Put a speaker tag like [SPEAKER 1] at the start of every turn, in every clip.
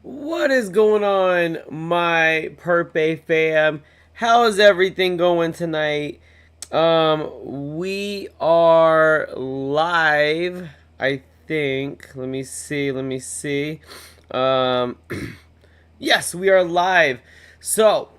[SPEAKER 1] What is going on, my Purpe fam? How is everything going tonight? We are live, I think. Let me see. Um, yes, we are live. So,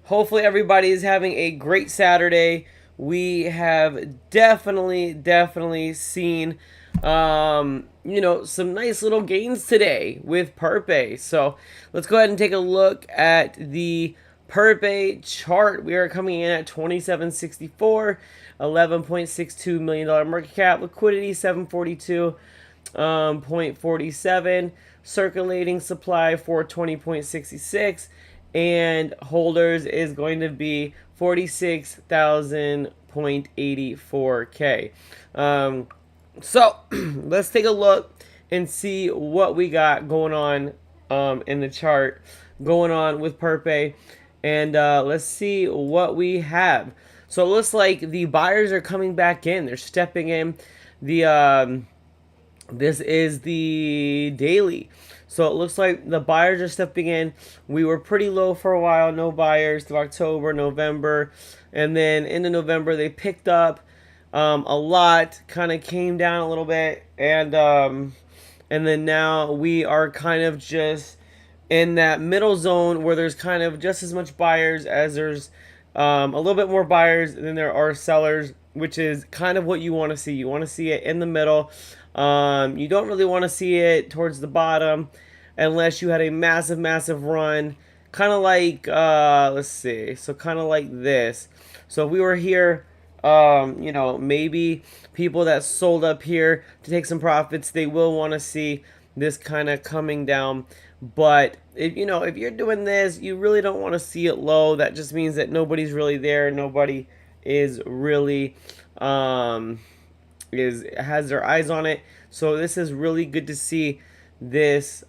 [SPEAKER 1] hopefully everybody is having a great Saturday. We have definitely seen some nice little gains today with Purpe. So let's go ahead and take a look at the Purpe chart. We are coming in at 2764, $11.62 million market cap, liquidity 742.47, circulating supply 420.66, and holders is going to be 46,000.84K. So let's take a look and see what we got going on in the chart, going on with Purpe, and let's see what we have. So it looks like the buyers are coming back in. They're stepping in. This is the daily. So it looks like the buyers are stepping in. We were pretty low for a while, no buyers through October, November, and then into November they picked up a lot, kind of came down a little bit, and then now we are kind of just in that middle zone where there's kind of just as much buyers as there's a little bit more buyers than there are sellers, which is kind of what you want to see. You want to see it in the middle. You don't really want to see it towards the bottom unless you had a massive run, kind of like let's see, so kind of like this. So if we were here, maybe people that sold up here to take some profits, they will want to see this kind of coming down. But if you're doing this, you really don't want to see it low. That just means that nobody's really there. Nobody is really has their eyes on it. So this is really good to see this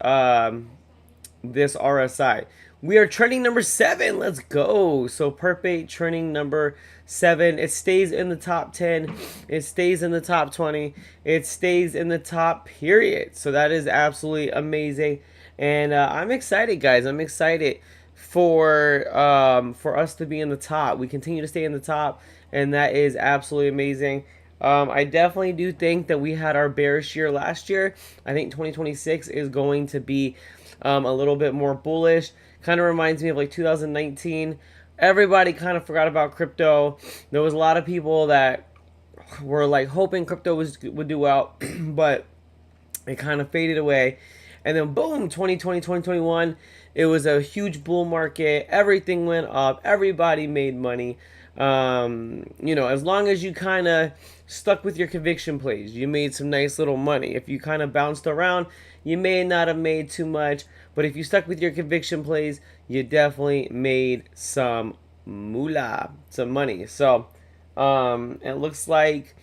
[SPEAKER 1] this RSI. We are trending number 7. Let's go. So Purpe trending number 7. It stays in the top 10. It stays in the top 20. It stays in the top period. So that is absolutely amazing. And I'm excited, guys. I'm excited for us to be in the top. We continue to stay in the top, and that is absolutely amazing. I definitely do think that we had our bearish year last year. I think 2026 is going to be a little bit more bullish. Kind of reminds me of like 2019. Everybody kind of forgot about crypto. There was a lot of people that were like hoping crypto would do well, but it kind of faded away. And then boom, 2020, 2021, it was a huge bull market. Everything went up. Everybody made money. As long as you kind of stuck with your conviction plays, you made some nice little money. If you kind of bounced around, you may not have made too much, but if you stuck with your conviction plays, you definitely made some moolah, some money. So it looks like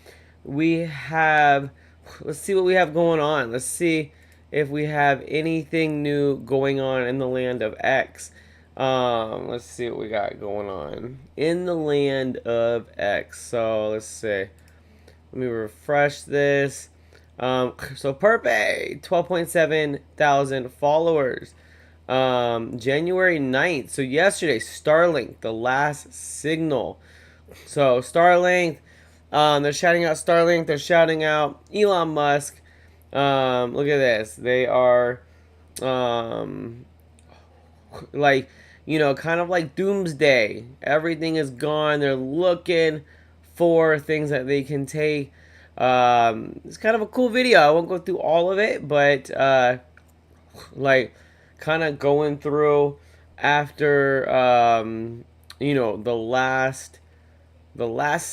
[SPEAKER 1] we have, let's see what we have going on. Let's see if we have anything new going on in the land of X. Let's see what we got going on in the land of X. So let's see. Let me refresh this. So Purpe, 12.7 thousand followers. January 9th. So yesterday, Starlink, the last signal. So Starlink, they're shouting out Starlink. They're shouting out Elon Musk. Look at this. They are, like, kind of like doomsday. Everything is gone. They're looking for things that they can take. It's kind of a cool video. I won't go through all of it, but like kind of going through after the last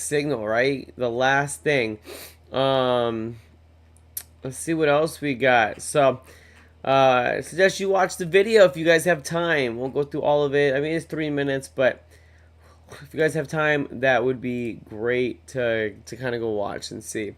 [SPEAKER 1] signal, right? The last thing. Let's see what else we got. So I suggest you watch the video if you guys have time. We'll go through all of it. I mean, it's 3 minutes, but if you guys have time, that would be great to kind of go watch and see.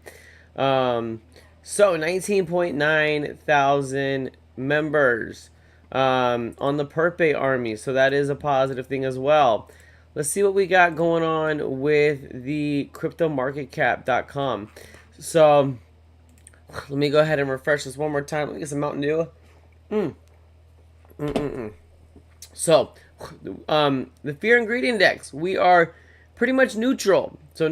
[SPEAKER 1] So 19.9 thousand members on the Purpe army. So that is a positive thing as well. Let's see what we got going on with the cryptomarketcap.com. So let me go ahead and refresh this one more time. Let me get some Mountain Dew. So, the fear and greed index, we are pretty much neutral. So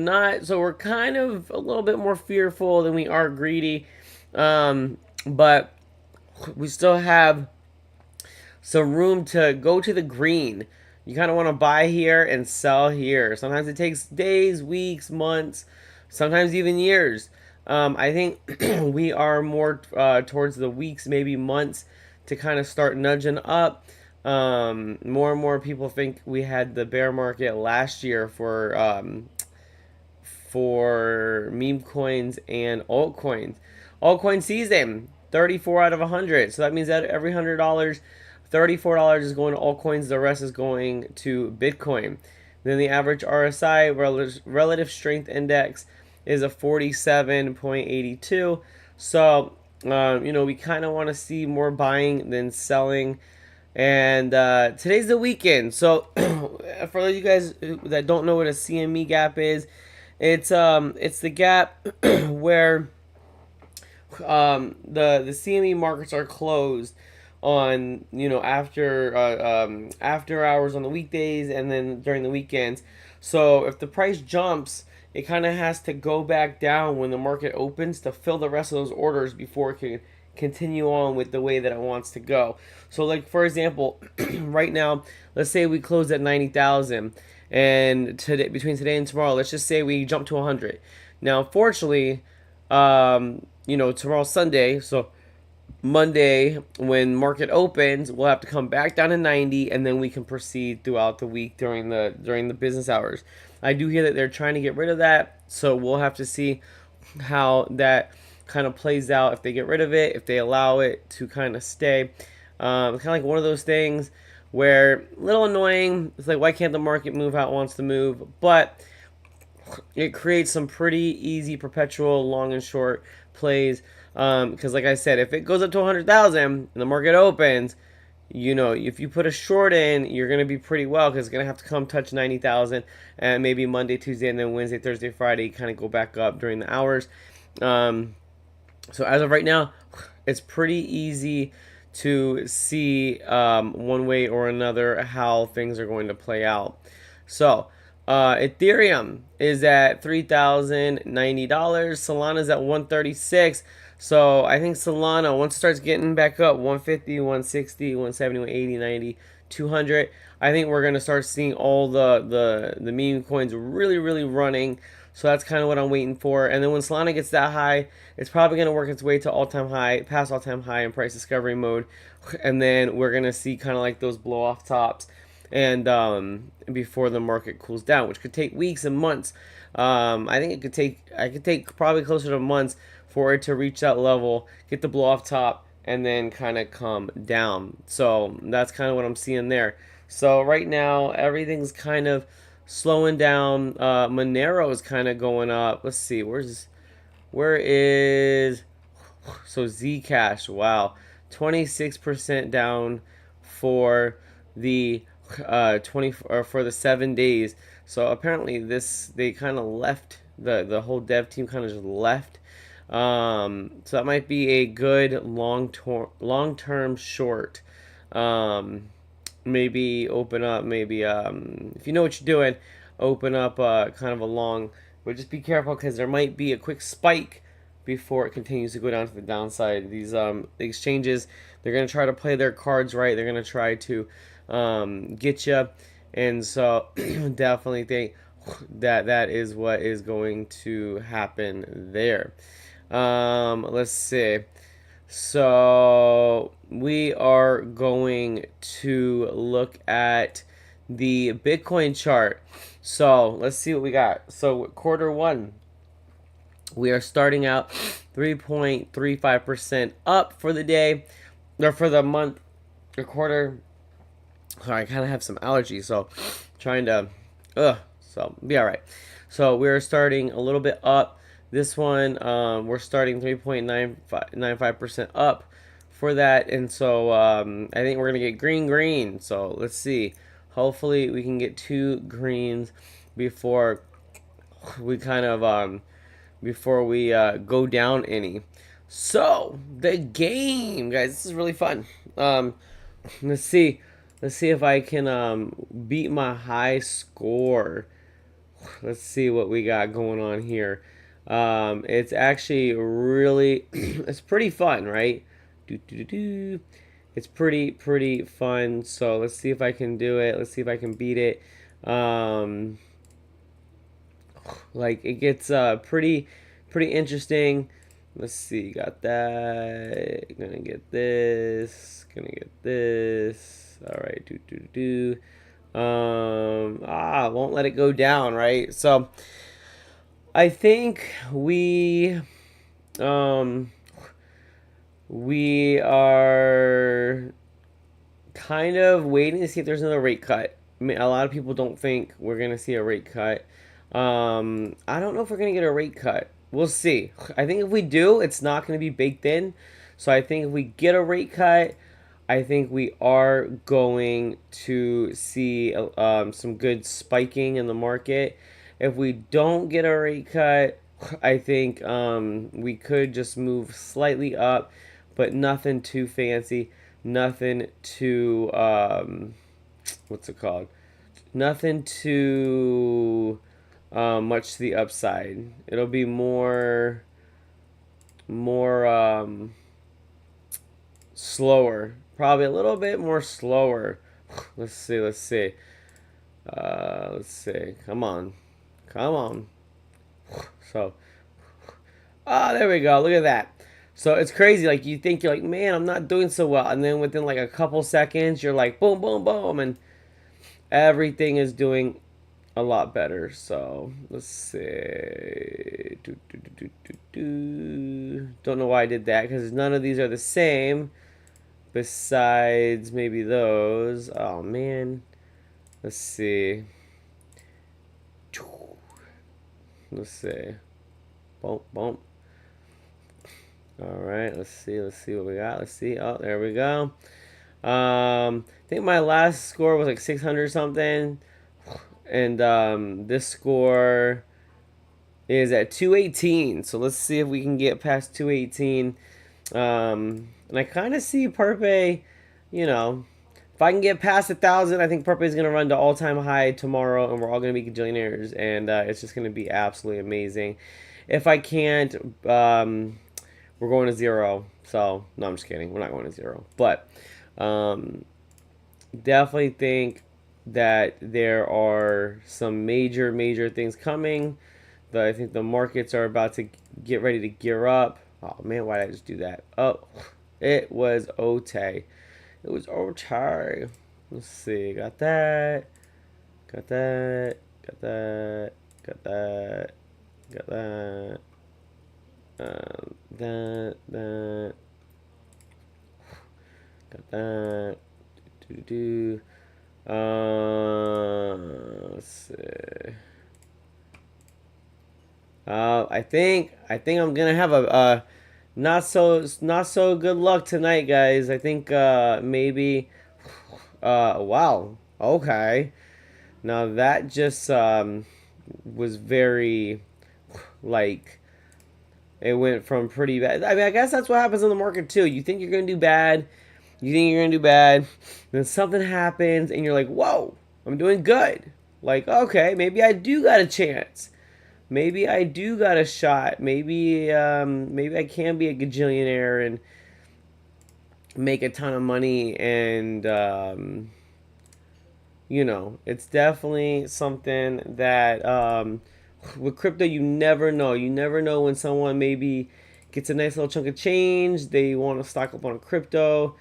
[SPEAKER 1] we're kind of a little bit more fearful than we are greedy, but we still have some room to go to the green. You kind of want to buy here and sell here. Sometimes it takes days, weeks, months, sometimes even years. I think we are more towards the weeks, maybe months, to kind of start nudging up. More and more people think we had the bear market last year for meme coins and altcoins. Altcoin season, 34 out of 100. So that means that every $100, $34 is going to altcoins. The rest is going to Bitcoin. Then the average RSI, relative strength index, is a 47.82. So, we kind of want to see more buying than selling. And today's the weekend. So, for you guys that don't know what a CME gap is, it's the gap where the CME markets are closed on after hours on the weekdays and then during the weekends. So if the price jumps, it kind of has to go back down when the market opens to fill the rest of those orders before it can continue on with the way that it wants to go. So like for example, right now, let's say we close at 90,000 and between today and tomorrow, let's just say we jump to 100. Now, fortunately, tomorrow's Sunday, so Monday when market opens, we'll have to come back down to 90 and then we can proceed throughout the week during the business hours. I do hear that they're trying to get rid of that, so we'll have to see how that kind of plays out, if they get rid of it, if they allow it to kind of stay. Kind of like one of those things where a little annoying. It's like, why can't the market move how it wants to move? But it creates some pretty easy perpetual long and short plays. Because like I said, if it goes up to 100,000 and the market opens, if you put a short in, you're going to be pretty well because it's going to have to come touch 90,000 and maybe Monday, Tuesday, and then Wednesday, Thursday, Friday, kind of go back up during the hours. So as of right now, it's pretty easy to see one way or another how things are going to play out. So Ethereum is at $3,090. Solana is at $136. So I think Solana, once it starts getting back up, 150, 160, 170, 180, 90, 200, I think we're going to start seeing all the meme coins really, really running. So that's kind of what I'm waiting for. And then when Solana gets that high, it's probably going to work its way to all-time high, past all-time high in price discovery mode. And then we're going to see kind of like those blow-off tops and before the market cools down, which could take weeks and months. I think I could take probably closer to months for it to reach that level, get the blow-off top, and then kind of come down. So that's kind of what I'm seeing there. So right now, everything's kind of slowing down. Monero is kind of going up. Let's see, where is so Zcash? Wow, 26% down for the 20 or for the 7 days. So apparently they kind of left the whole dev team kind of just left. So that might be a good long-term short. Maybe open up, maybe if you know what you're doing, open up kind of a long, but just be careful because there might be a quick spike before it continues to go down to the downside. These the exchanges, they're going to try to play their cards right. They're going to try to get you, and so definitely think that is what is going to happen there. Let's see. So we are going to look at the Bitcoin chart. So let's see what we got. So quarter one, we are starting out 3.35% up for the day, or for the month, or quarter. Sorry, I kind of have some allergies, so trying to, so be all right. So we're starting a little bit up. This one, we're starting 3.95% up for that. And so I think we're going to get green. So let's see. Hopefully we can get two greens before we kind of go down any. So the game, guys, this is really fun. Let's see. Let's see if I can beat my high score. Let's see what we got going on here. It's actually really, it's pretty fun, right? Do, do, do, do. It's pretty fun. So let's see if I can do it. Let's see if I can beat it. Um, like it gets pretty interesting. Let's see, got that. Gonna get this. Gonna get this. All right, do. Won't let it go down, right? So I think um we are kind of waiting to see if there's another rate cut. I mean, a lot of people don't think we're gonna see a rate cut. I don't know if we're gonna get a rate cut. We'll see. I think if we do, it's not gonna be baked in. So I think if we get a rate cut, I think we are going to see some good spiking in the market. If we don't get a rate cut, I think we could just move slightly up, but nothing too fancy, nothing too what's it called? Nothing too much to the upside. It'll be more slower, probably a little bit more slower. Let's see. Let's see. Come on, come on. So, there we go. Look at that. So it's crazy. Like you think you're like, man, I'm not doing so well, and then within like a couple seconds, you're like, boom, boom, boom, and everything is doing a lot better. So let's see. Don't know why I did that because none of these are the same. Besides maybe those. Oh man. Let's see. Let's see. Bump, bump. All right. Let's see. Let's see what we got. Let's see. Oh, there we go. I think my last score was like 600 something, and this score is at 218. So let's see if we can get past 218. And I kind of see Purpe, you know, if I can get past 1,000, I think Purpe is going to run to all-time high tomorrow, and we're all going to be gajillionaires, and it's just going to be absolutely amazing. If I can't, we're going to zero. So, no, I'm just kidding. We're not going to zero. But um, definitely think that there are some major things coming. I think the markets are about to get ready to gear up. Oh man, why did I just do that? Oh, it was Ote. It was Ote. Let's see. Got that. Got that. Got that. Got that. Got that. That. Got that. Do. Let's see. I think I'm gonna have a not so good luck tonight, guys. I think maybe wow. Okay. Now that just was very like it went from pretty bad. I mean, I guess that's what happens in the market too. You think you're gonna do bad, then something happens, and you're like, "Whoa, I'm doing good." Like, okay, maybe I do got a chance. Maybe I do got a shot. Maybe I can be a gajillionaire and make a ton of money. And it's definitely something that with crypto you never know. You never know when someone maybe gets a nice little chunk of change. They want to stock up on a crypto.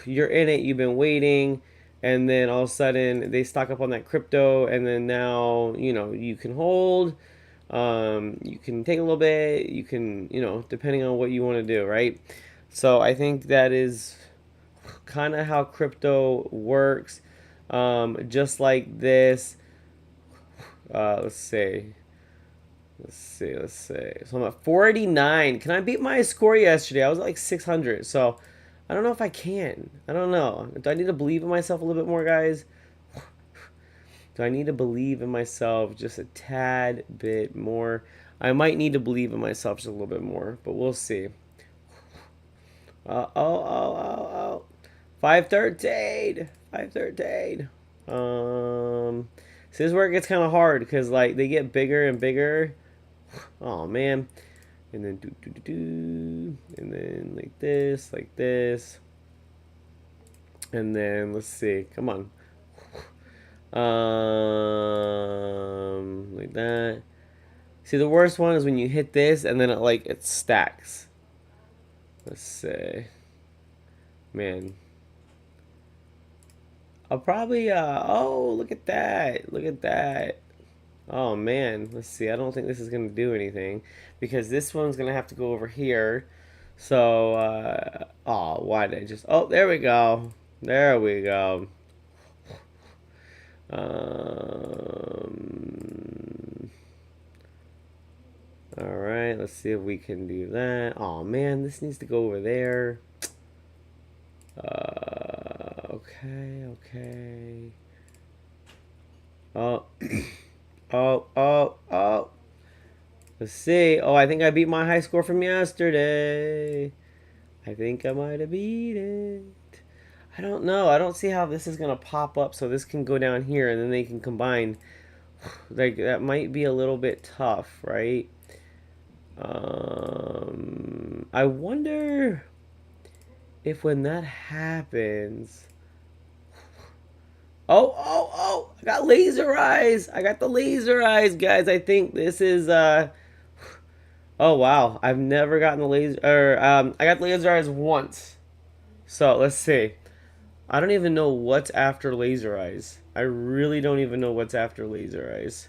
[SPEAKER 1] You're in it. You've been waiting. And then all of a sudden they stock up on that crypto, and then now you can hold. You can take a little bit. You can, depending on what you want to do, right? So I think that is kind of how crypto works. Just like this. Let's see. Let's see, let's see. So I'm at 489. Can I beat my score yesterday? I was at like 600. So I don't know if I can. I don't know. Do I need to believe in myself a little bit more, guys? Do I need to believe in myself just a tad bit more? I might need to believe in myself just a little bit more, but we'll see. Oh. 513. 513. So this is where it gets kind of hard because like they get bigger and bigger. Oh man. And then and then like this. And then let's see. Come on. Like that. See, the worst one is when you hit this and then it stacks. Let's see. Man. I'll probably oh, look at that. Look at that. Oh man, let's see. I don't think this is gonna do anything because this one's gonna have to go over here. So oh, why did I just oh, there we go. There we go. All right, let's see if we can do that. Oh man, this needs to go over there. Okay. Oh, oh. Let's see. Oh, I think I beat my high score from yesterday. I think I might have beat it. I don't know. I don't see how this is going to pop up so this can go down here and then they can combine. Like, that might be a little bit tough, right? I wonder if when that happens... Oh, I got laser eyes. I got the laser eyes, guys. I think this is, oh, wow. I've never gotten the laser, I got the laser eyes once. So, let's see. I don't even know what's after laser eyes. I really don't even know what's after laser eyes.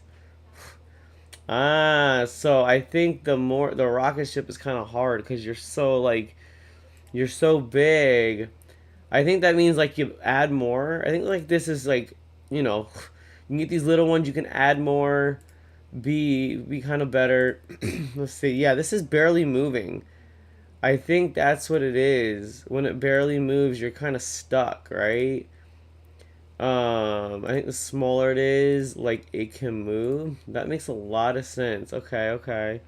[SPEAKER 1] Ah, so I think the rocket ship is kind of hard because you're so big. I think that means like you add more. I think like this is like, you know, you can get these little ones, you can add more, be kind of better. Let's see. Yeah, this is barely moving. I think that's what it is. When it barely moves, you're kind of stuck, right? I think the smaller it is, like it can move. That makes a lot of sense. Okay.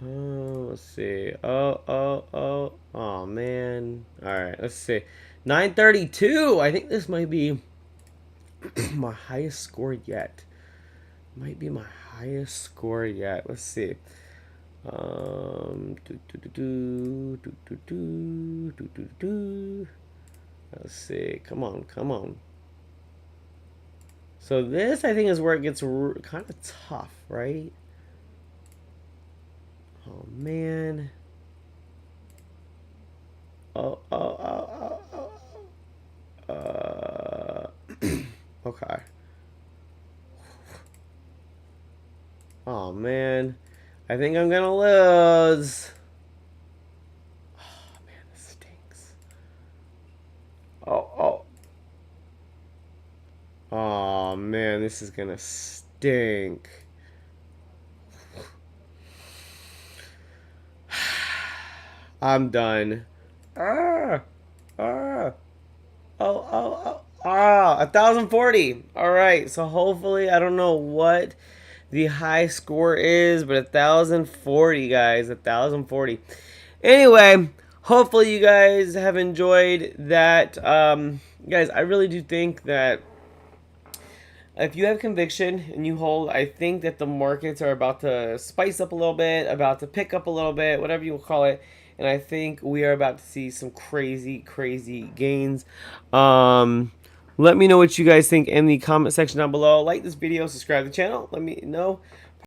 [SPEAKER 1] Oh, let's see. Oh, man. All right, let's see. 932. I think this might be my highest score yet. Might be my highest score yet. Let's see. Let's see. Come on. So this, I think, is where it gets kind of tough, right? Oh, man. Oh. Okay. Oh, man. I think I'm gonna lose. Oh, man, this stinks. Oh. Oh, man, this is gonna stink. I'm done. Oh. 1,040. All right, so hopefully, I don't know what the high score is, but 1,040, guys. 1,040. Anyway, hopefully you guys have enjoyed that. Guys, I really do think that if you have conviction and you hold, I think that the markets are about to spice up a little bit, about to pick up a little bit, whatever you will call it. And I think we are about to see some crazy gains. Let me know what you guys think in the comment section down below. Like this video, subscribe to the channel. Let me know